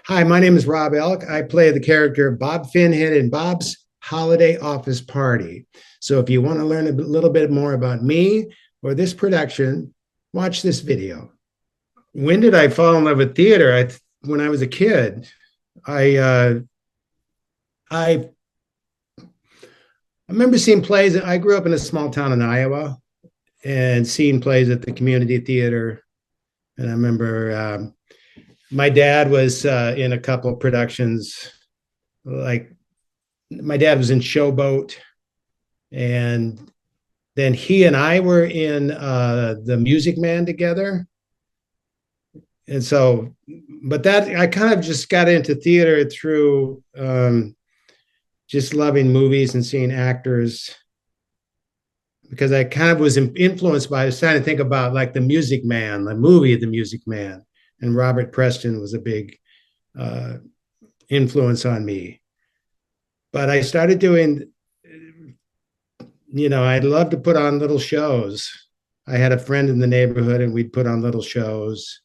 Hi, my name is Rob Elk. I play the character Bob Finhead in Bob's Holiday Office Party. So if you want to learn a little bit more about me or this production, watch this video. When did I fall in love with theater? When I was a kid. I uh, I I remember seeing plays. I grew up in a small town in Iowa and seeing plays at the community theater. And I remember my dad was in a couple of productions. Like my dad was in Showboat, and then he and I were in the Music Man together. And so, but that I kind of just got into theater through just loving movies and seeing actors because I kind of was influenced by. I was trying to think about like the Music Man, the movie The Music Man, and Robert Preston was a big uh, influence on me. But I started doing, I'd love to put on little shows. I had a friend in the neighborhood, and we'd put on little shows.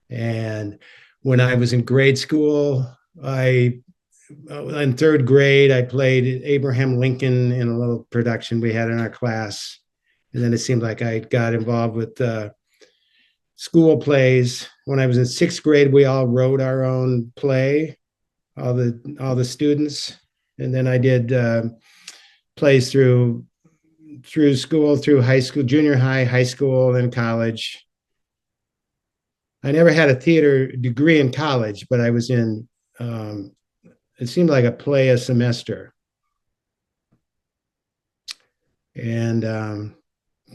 And when I was in grade school, I in third grade, I played Abraham Lincoln in a little production we had in our class. And then it seemed like I got involved with school plays. When I was in sixth grade, we all wrote our own play, all the students. And then I did plays through school, through high school, junior high, high school, and college. I never had a theater degree in college, but I was in it seemed like a play a semester. And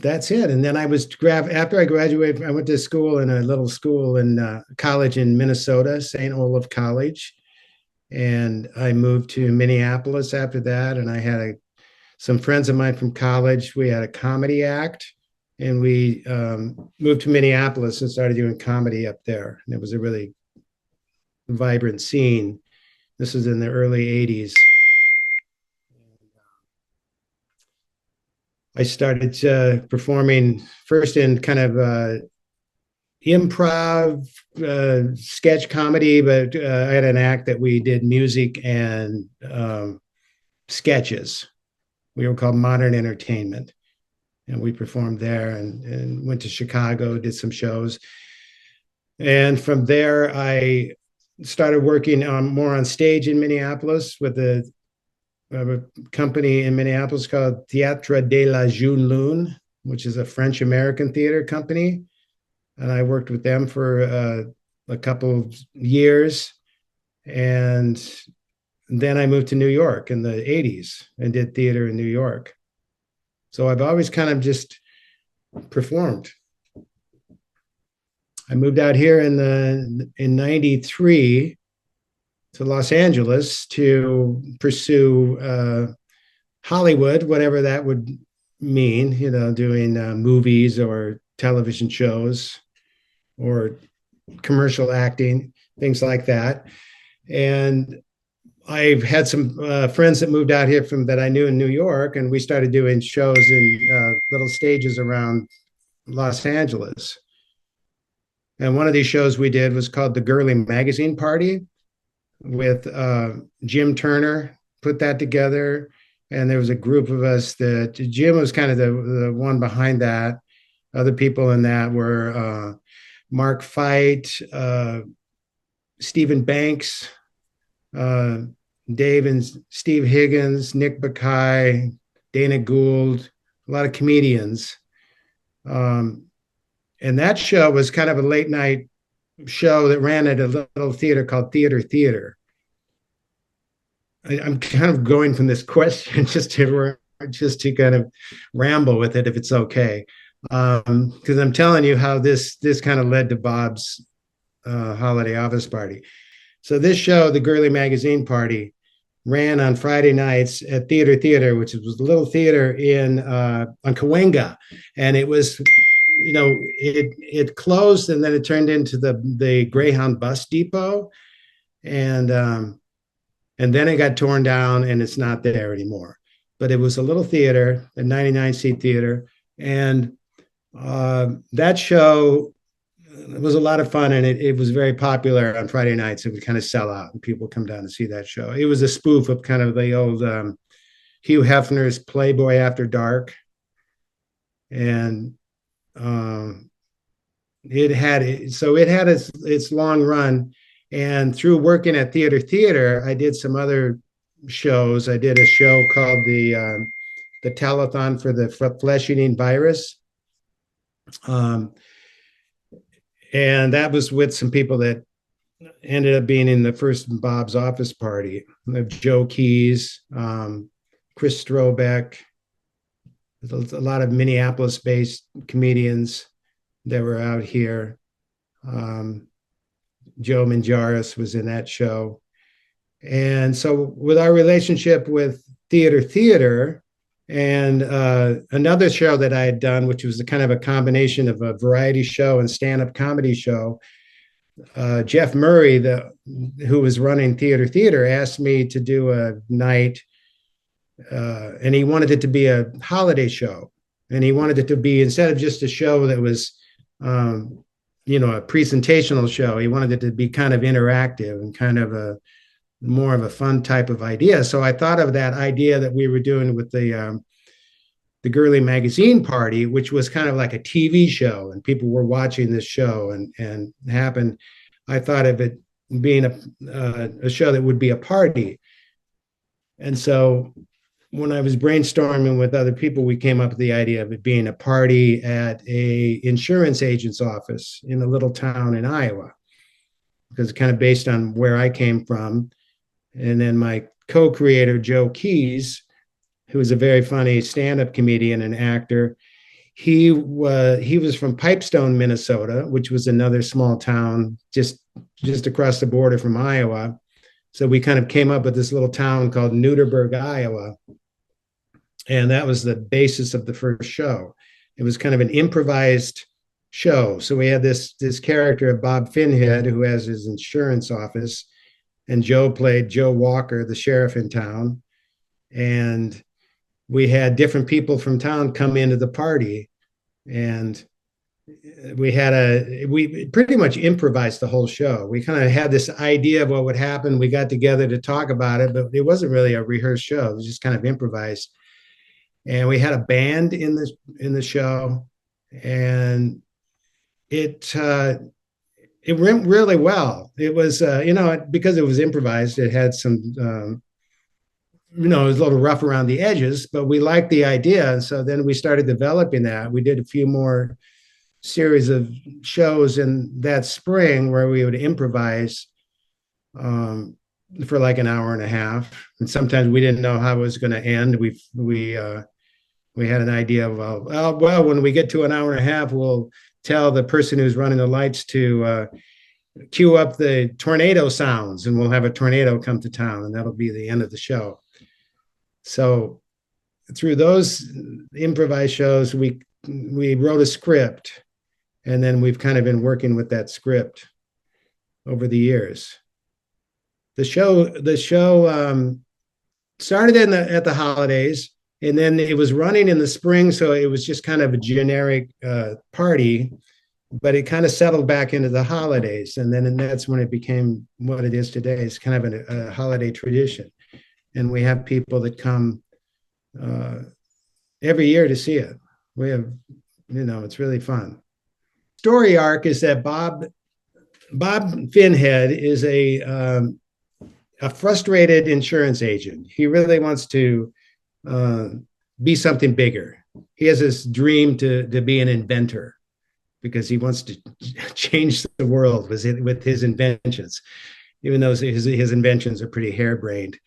that's it. And then after I graduated, I went to school in a little school in college in Minnesota, St. Olaf College. And I moved to Minneapolis after that. And I had some friends of mine from college. We had a comedy act, and we moved to Minneapolis and started doing comedy up there. And it was a really vibrant scene. This was in the early 80s. I started performing first in kind of improv, sketch comedy, but I had an act that we did music and sketches. We were called Modern Entertainment. And we performed there and went to Chicago, did some shows. And from there, I started working more on stage in Minneapolis with a company in Minneapolis called Théâtre de la Jeune Lune, which is a French American theater company. And I worked with them for a couple of years. And then I moved to New York in the 80s and did theater in New York. So I've always kind of just performed. I moved out here in '93 to Los Angeles to pursue Hollywood, whatever that would mean, doing movies or television shows or commercial acting, things like that. And I've had some friends that moved out here that I knew in New York, and we started doing shows in little stages around Los Angeles. And one of these shows we did was called the Girly Magazine Party with Jim Turner, put that together. And there was a group of us that Jim was kind of the one behind that. Other people in that were Mark Fite, Stephen Banks, Dave and Steve Higgins, Nick Bakay, Dana Gould, a lot of comedians. And that show was kind of a late night show that ran at a little theater called Theater. I'm kind of going from this question just to kind of ramble with it, if it's okay, because I'm telling you how this kind of led to Bob's holiday office party. So this show, the Girly Magazine Party, ran on Friday nights at Theater, which was a little theater on Cahuenga, and it was, it closed, and then it turned into the Greyhound bus depot, and then it got torn down, and it's not there anymore. But it was a little theater, a 99-seat theater, and that show it was a lot of fun, and it was very popular on Friday nights. It would kind of sell out, and people come down to see that show. It was a spoof of kind of the old Hugh Hefner's Playboy After Dark, and um, it had its long run. And through working at Theater, I did some other shows. I did a show called the telethon for the flesh eating virus. Um, and that was with some people that ended up being in the first Bob's office party. Joe Keys, Chris Strobeck, a lot of Minneapolis-based comedians that were out here. Joe Manjaris was in that show. And so with our relationship with Theater and another show that I had done, which was a kind of a combination of a variety show and stand-up comedy show, Jeff Murray, who was running Theater, asked me to do a night, and he wanted it to be a holiday show. And he wanted it to be, instead of just a show that was, a presentational show, he wanted it to be kind of interactive and kind of a more of a fun type of idea. So I thought of that idea that we were doing with the Girly Magazine party, which was kind of like a TV show, and people were watching this show and happened. I thought of it being a show that would be a party. And so when I was brainstorming with other people, we came up with the idea of it being a party at a insurance agent's office in a little town in Iowa, because it's kind of based on where I came from. And then my co-creator, Joe Keys, who is a very funny stand-up comedian and actor, he was from Pipestone, Minnesota, which was another small town just across the border from Iowa. So we kind of came up with this little town called Neuterberg, Iowa. And that was the basis of the first show. It was kind of an improvised show. So we had this character of Bob Finhead, who has his insurance office, and Joe played Joe Walker, the sheriff in town. And we had different people from town come into the party, and we pretty much improvised the whole show. We kind of had this idea of what would happen. We got together to talk about it, but it wasn't really a rehearsed show. It was just kind of improvised. And we had a band in the show, and it went really well. It was because it was improvised, it had some it was a little rough around the edges, but we liked the idea. And so then we started developing that. We did a few more series of shows in that spring where we would improvise for like an hour and a half. And sometimes we didn't know how it was going to end. We had an idea of, well, when we get to an hour and a half, we'll tell the person who's running the lights to cue up the tornado sounds, and we'll have a tornado come to town, and that'll be the end of the show. So through those improvised shows, we wrote a script, and then we've kind of been working with that script over the years. The show started at the holidays, and then it was running in the spring, so it was just kind of a generic party, but it kind of settled back into the holidays, and that's when it became what it is today. It's kind of a holiday tradition, and we have people that come every year to see it. We have, it's really fun. Story arc is that Bob Finhead is a frustrated insurance agent. He really wants to be something bigger. He has this dream to be an inventor, because he wants to change the world with his inventions, even though his inventions are pretty harebrained.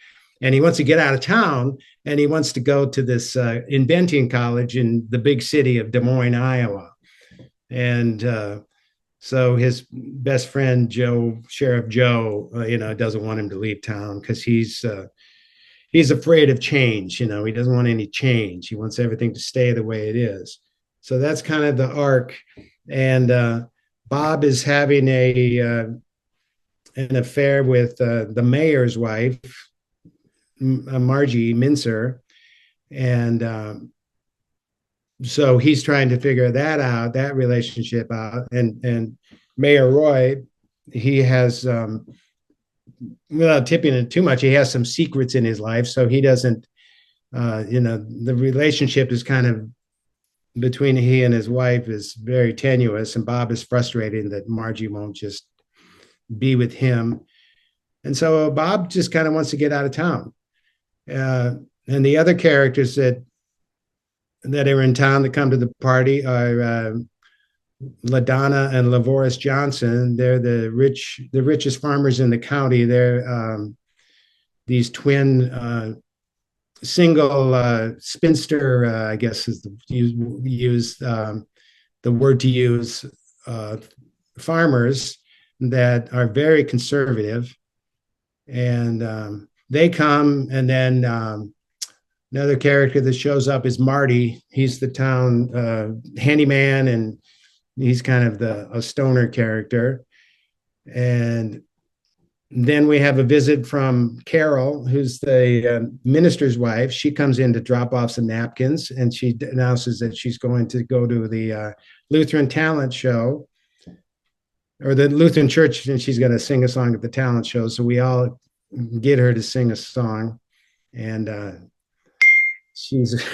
And he wants to get out of town, and he wants to go to this inventing college in the big city of Des Moines, Iowa. And so his best friend, Sheriff Joe, doesn't want him to leave town because he's afraid of change. He doesn't want any change. He wants everything to stay the way it is. So that's kind of the arc. And Bob is having an affair with the mayor's wife, Margie Mincer, and So he's trying to figure that relationship out. And Mayor Roy, he has, without tipping it too much, he has some secrets in his life. So he doesn't, the relationship is kind of between he and his wife is very tenuous. And Bob is frustrated that Margie won't just be with him. And so Bob just kind of wants to get out of town. And the other characters that are in town that come to the party are LaDonna and Lavoris Johnson. They're the richest farmers in the county. They're these twin single spinster, I guess is the word to use, farmers that are very conservative. And they come, and then another character that shows up is Marty. He's the town handyman, and he's kind of a stoner character. And then we have a visit from Carol, who's the minister's wife. She comes in to drop off some napkins, and she announces that she's going to go to the Lutheran talent show, or the Lutheran church, and she's going to sing a song at the talent show. So we all get her to sing a song, and she's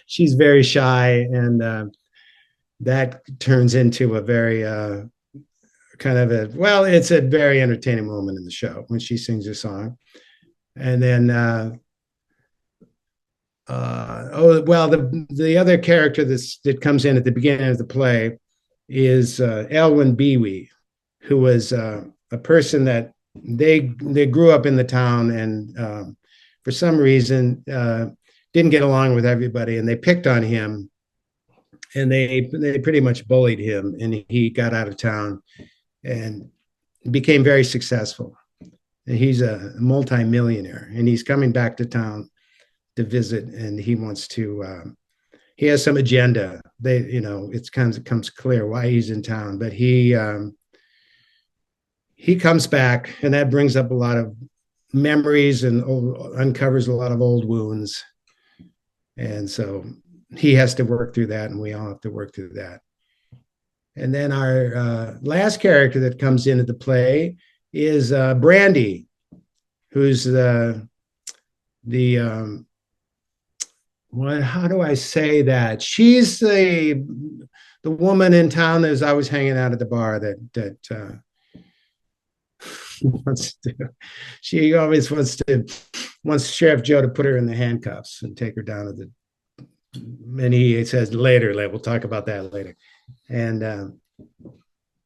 she's very shy, and that turns into a very it's a very entertaining moment in the show when she sings her song. And then the other character that comes in at the beginning of the play is Elwyn Bewey, who was a person that they grew up in the town, and for some reason didn't get along with everybody, and they picked on him, and they pretty much bullied him, and he got out of town and became very successful. And he's a multimillionaire, and he's coming back to town to visit, and he wants to he has some agenda. It comes clear why he's in town, but he comes back, and that brings up a lot of memories and uncovers a lot of old wounds. And so he has to work through that, and we all have to work through that. And then our last character that comes into the play is Brandy, who's how do I say that? She's the woman in town that's always hanging out at the bar that she always wants Sheriff Joe to put her in the handcuffs and take her down to the, and he says later, we'll talk about that later. And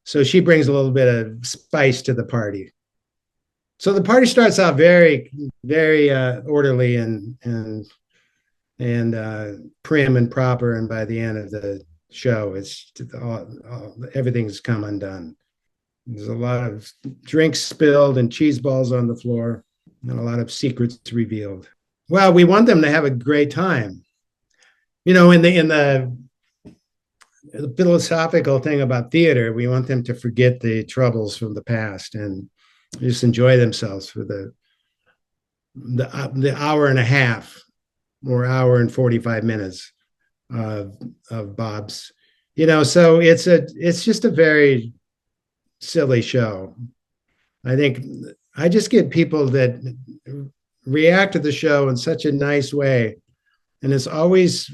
so she brings a little bit of spice to the party. So the party starts out very, very orderly and prim and proper, and by the end of the show, it's everything's come undone. There's a lot of drinks spilled and cheese balls on the floor, and a lot of secrets revealed. Well, we want them to have a great time. In the philosophical thing about theater, we want them to forget the troubles from the past and just enjoy themselves for the hour and a half or hour and 45 minutes of Bob's. So it's just a very silly show. I think I just get people that react to the show in such a nice way, and it's always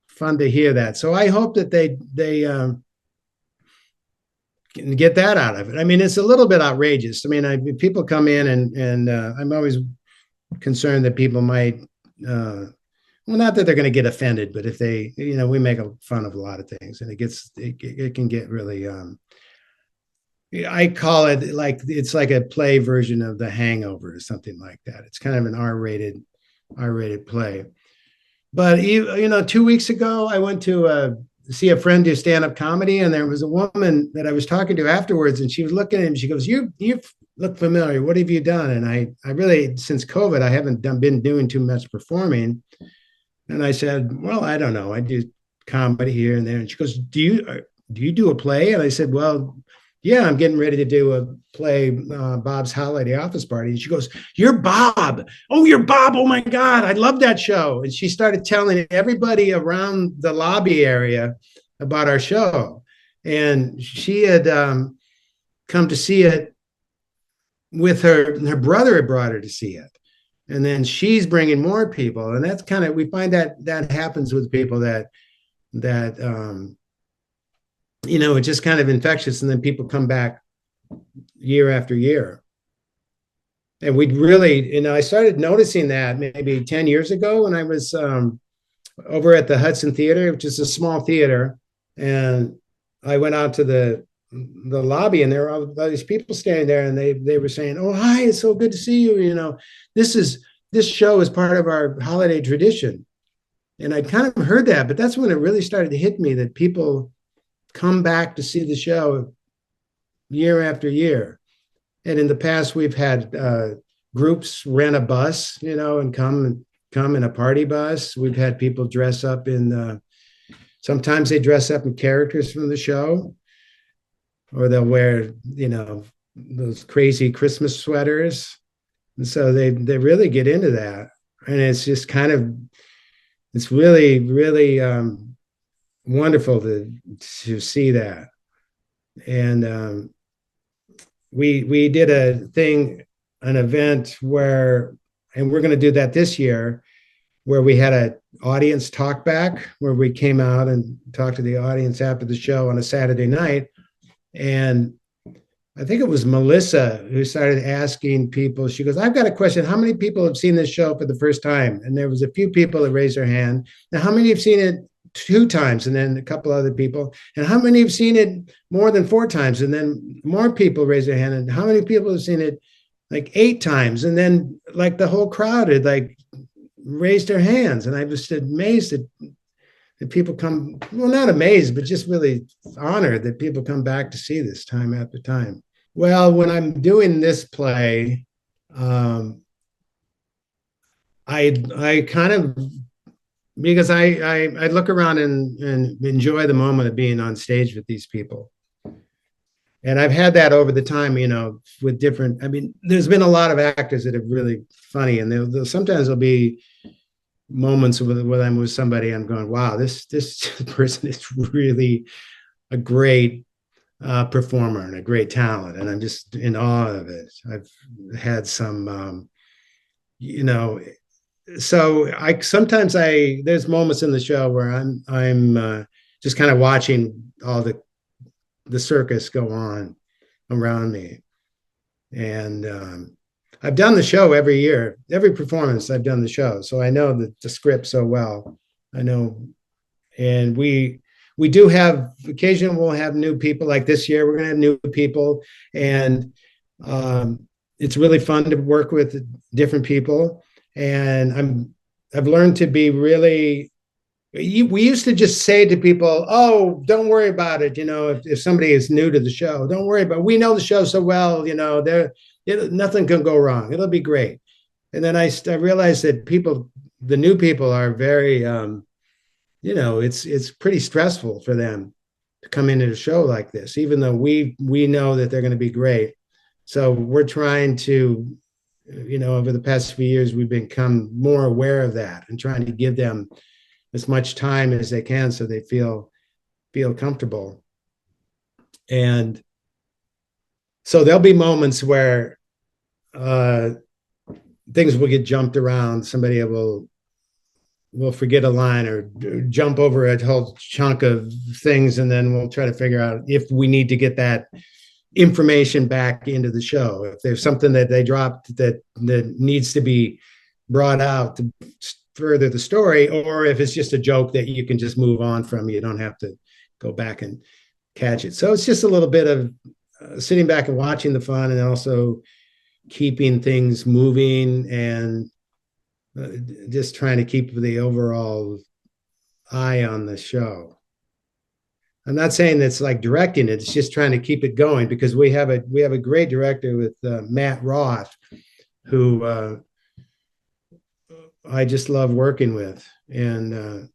fun to hear that. So I hope that they can get that out of it. I mean, it's a little bit outrageous. I mean, people come in and I'm always concerned that people might, well, not that they're going to get offended, but if they, we make fun of a lot of things, and it can get really, I call it it's like a play version of The Hangover or something like that. It's kind of an R-rated play. But 2 weeks ago, I went to see a friend do stand-up comedy, and there was a woman that I was talking to afterwards, and she was looking at him. She goes, "You look familiar. What have you done?" And I really, since COVID, I haven't been doing too much performing. And I said, "Well, I don't know. I do comedy here and there." And she goes, "Do you do a play?" And I said, "Well, yeah, I'm getting ready to do a play, Bob's Holiday Office Party. And she goes, you're Bob. Oh, you're Bob. Oh my God, I love that show. And she started telling everybody around the lobby area about our show. And she had come to see it with her brother had brought her to see it. And then she's bringing more people. And that's kind of, we find that happens with people that it's just kind of infectious, and then people come back year after year. And we'd really, I started noticing that maybe 10 years ago when I was over at the Hudson Theater, which is a small theater. And I went out to the lobby, and there were all these people standing there, and they were saying, oh, hi, it's so good to see you. This show is part of our holiday tradition. And I kind of heard that, but that's when it really started to hit me that people come back to see the show year after year. And in the past, we've had groups rent a bus, and come in a party bus. We've had people dress up sometimes they dress up in characters from the show, or they'll wear, those crazy Christmas sweaters. And so they really get into that. And it's just it's really, really wonderful to see that. And we did an event and we're going to do that this year, where we had an audience talk back, where we came out and talked to the audience after the show on a Saturday night. And I think it was Melissa who started asking people, she goes, I've got a question. How many people have seen this show for the first time? And there was a few people that raised their hand. Now, how many have seen it 2 times? And then a couple other people. And how many have seen it more than 4 times? And then more people raised their hand. And how many people have seen it like 8 times? And then like the whole crowd had like raised their hands. And I was amazed that people come, well, not amazed, but just really honored that people come back to see this time after time. Well, when I'm doing this play, I kind of, because I look around and enjoy the moment of being on stage with these people. And I've had that over the time, with different, there's been a lot of actors that are really funny, and sometimes there'll be moments when I'm with somebody, I'm going, wow, this person is really a great performer and a great talent, and I'm just in awe of it. I've had some, so there's moments in the show where I'm just kind of watching all the circus go on around me, and I've done the show every year, every performance I've done the show. So I know the script so well. I know, and we do have, occasionally we'll have new people. Like this year, we're going to have new people, and it's really fun to work with different people. And I've learned to be really, we used to just say to people, oh, don't worry about it. If somebody is new to the show, don't worry about it. We know the show so well, nothing can go wrong. It'll be great. And then I realized that the new people are very, it's pretty stressful for them to come into a show like this, even though we know that they're going to be great. So we're trying to, over the past few years, we've become more aware of that and trying to give them as much time as they can so they feel comfortable. And so there'll be moments where things will get jumped around. Somebody will forget a line or jump over a whole chunk of things, and then we'll try to figure out if we need to get that information back into the show. If there's something that they dropped that needs to be brought out to further the story, or if it's just a joke that you can just move on from, you don't have to go back and catch it. So it's just a little bit of sitting back and watching the fun, and also keeping things moving, and just trying to keep the overall eye on the show. I'm not saying it's like directing it. It's just trying to keep it going, because we have a great director with Matt Roth, who I just love working with. And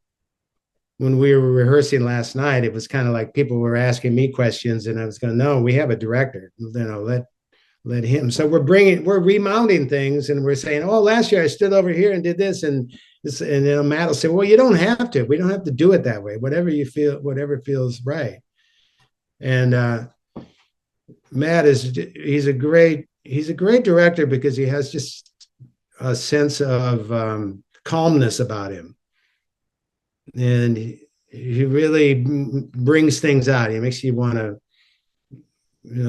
when we were rehearsing last night, it was kind of like people were asking me questions, and I was going, "No, we have a director. Let him." So we're remounting things, and we're saying, "Oh, last year I stood over here and did this," and Matt will say, "Well, you don't have to. We don't have to do it that way. Whatever you feel, whatever feels right." And Matt he's a great director because he has just a sense of calmness about him, and he really brings things out. He makes you want to,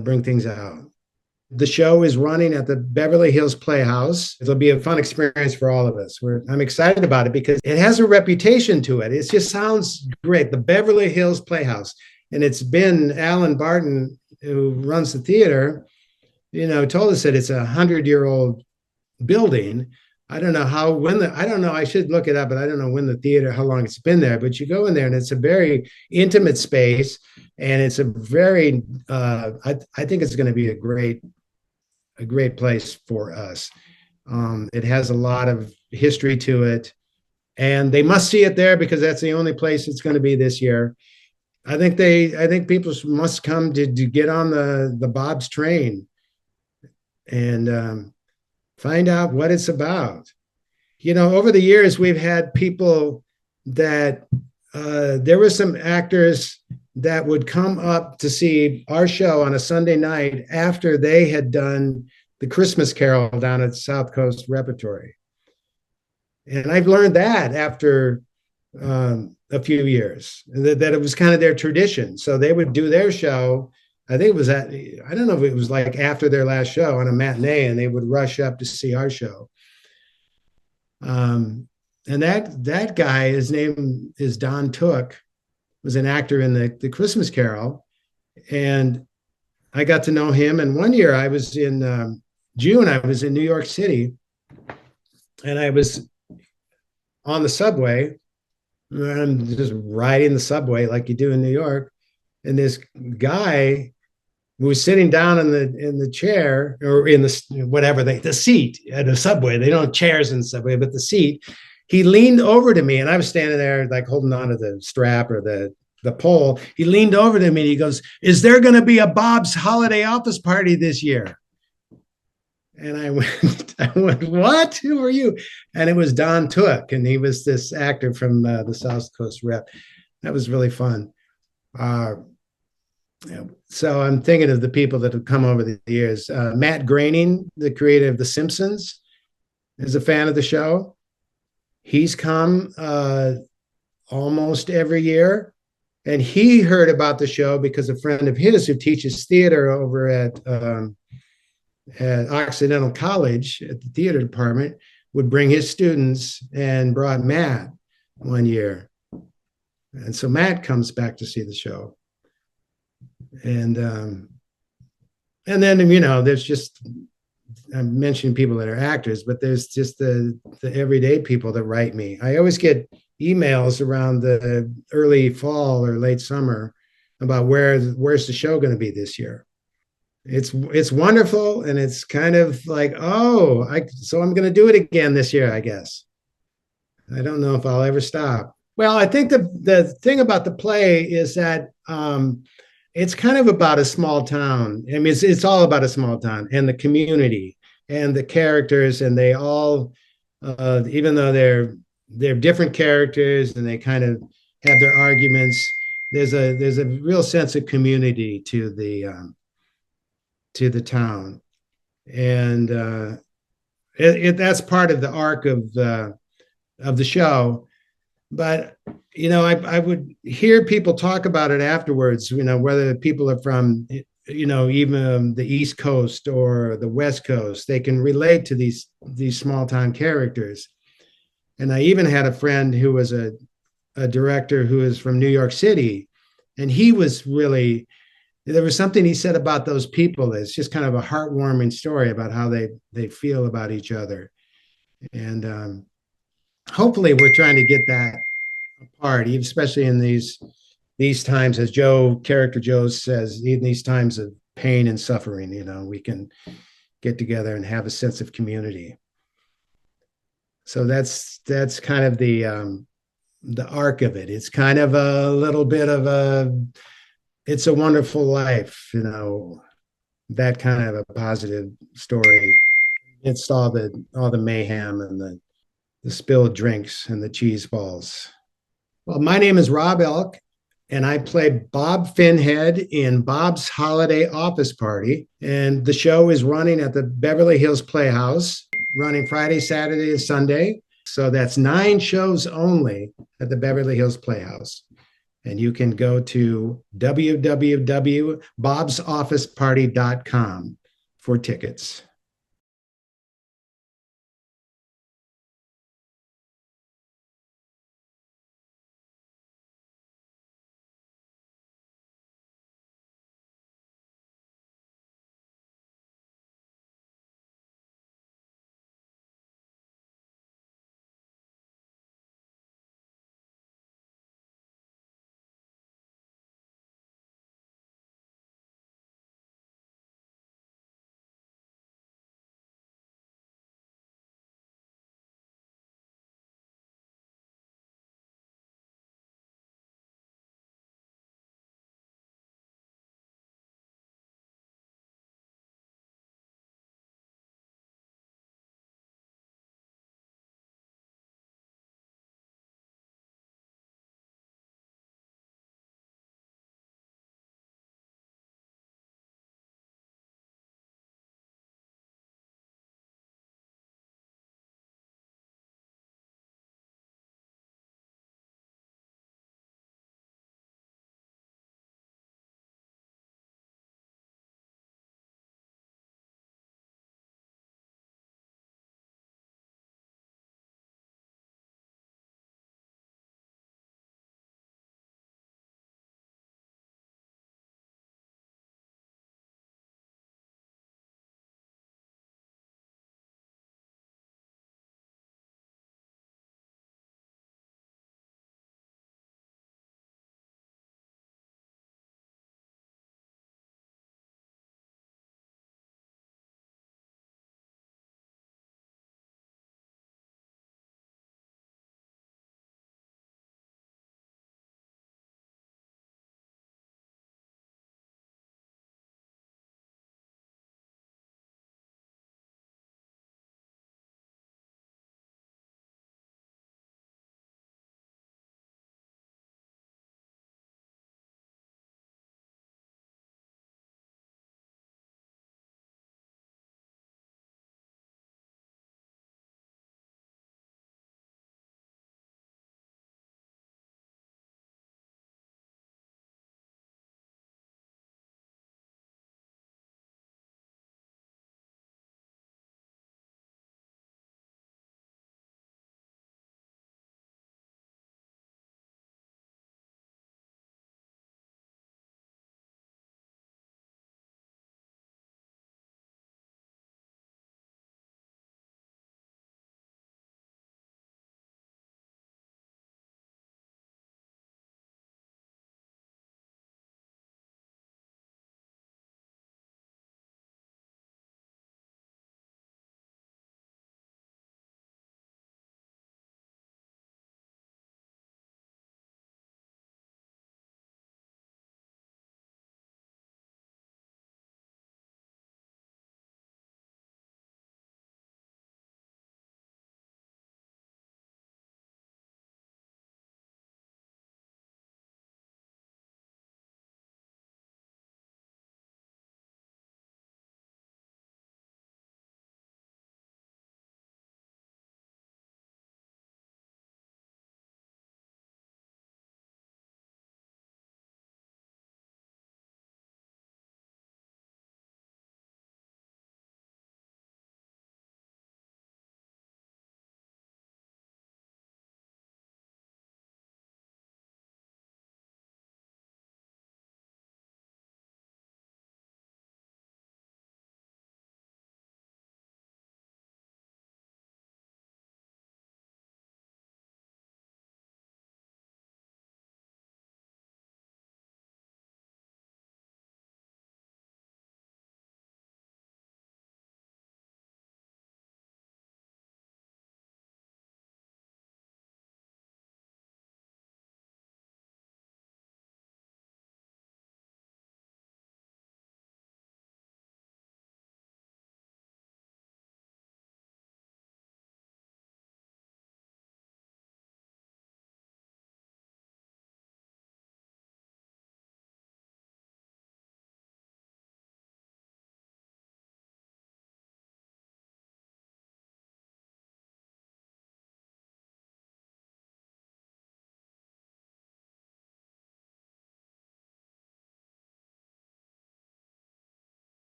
bring things out. The show is running at the Beverly Hills Playhouse. It'll be a fun experience for all of us. I'm excited about it because it has a reputation to it. It just sounds great. The Beverly Hills Playhouse. And it's been Alan Barton, who runs the theater, told us that it's a 100-year-old building. I don't know I don't know, I should look it up, but I don't know how long it's been there. But you go in there and it's a very intimate space. And it's a very, I think it's going to be a great place for us. It has a lot of history to it, and they must see it there because that's the only place it's going to be this year. I think people must come to get on the Bob's train and find out what it's about. Over the years, we've had people that there were some actors that would come up to see our show on a Sunday night after they had done the Christmas Carol down at South Coast Repertory. And I've learned that after a few years, that it was kind of their tradition. So they would do their show. I think it was I don't know if it was like after their last show on a matinee, and they would rush up to see our show. And that guy, his name is Don Took, was an actor in the Christmas Carol, and I got to know him. And one year I was in June, I was in New York City, and I was on the subway. I'm just riding the subway like you do in New York, and this guy who was sitting down in the chair, or in the seat at a subway. They don't have chairs in the subway, but the seat. He leaned over to me, and I was standing there like holding on to the strap or the pole. He leaned over to me and he goes, "Is there going to be a Bob's Holiday Office Party this year?" And I went, "What? Who are you?" And it was Don Took, and he was this actor from the South Coast Rep. That was really fun. So I'm thinking of the people that have come over the years. Matt Groening, the creator of The Simpsons, is a fan of the show. He's come almost every year, and he heard about the show because a friend of his who teaches theater over at Occidental College at the theater department would bring his students, and brought Matt one year. And so Matt comes back to see the show. And then, there's just, I'm mentioning people that are actors, but there's just the everyday people that write me. I always get emails around the early fall or late summer about where's the show going to be this year. It's wonderful, and it's kind of like, so I'm going to do it again this year, I guess. I don't know if I'll ever stop. Well, I think the thing about the play is that it's kind of about a small town. I mean, it's all about a small town and the community and the characters, and they all, even though they're different characters and they kind of have their arguments, there's a real sense of community to the town, and that's part of the arc of the show. But I would hear people talk about it afterwards, whether people are from even the East Coast or the West Coast, they can relate to these small town characters. And I even had a friend who was a director who is from New York City, and he was really, there was something he said about those people that's just kind of a heartwarming story about how they feel about each other. And hopefully we're trying to get that apart, especially in these times, as character Joe says, in these times of pain and suffering, we can get together and have a sense of community. So that's kind of the the arc of it. It's kind of a little bit of a It's a Wonderful Life, that kind of a positive story. It's all the mayhem and the spilled drinks and the cheese balls. Well, my name is Rob Elk, and I play Bob Finhead in Bob's Holiday Office Party. And the show is running at the Beverly Hills Playhouse, running Friday, Saturday, and Sunday. So that's 9 shows only at the Beverly Hills Playhouse. And you can go to www.bobsofficeparty.com for tickets.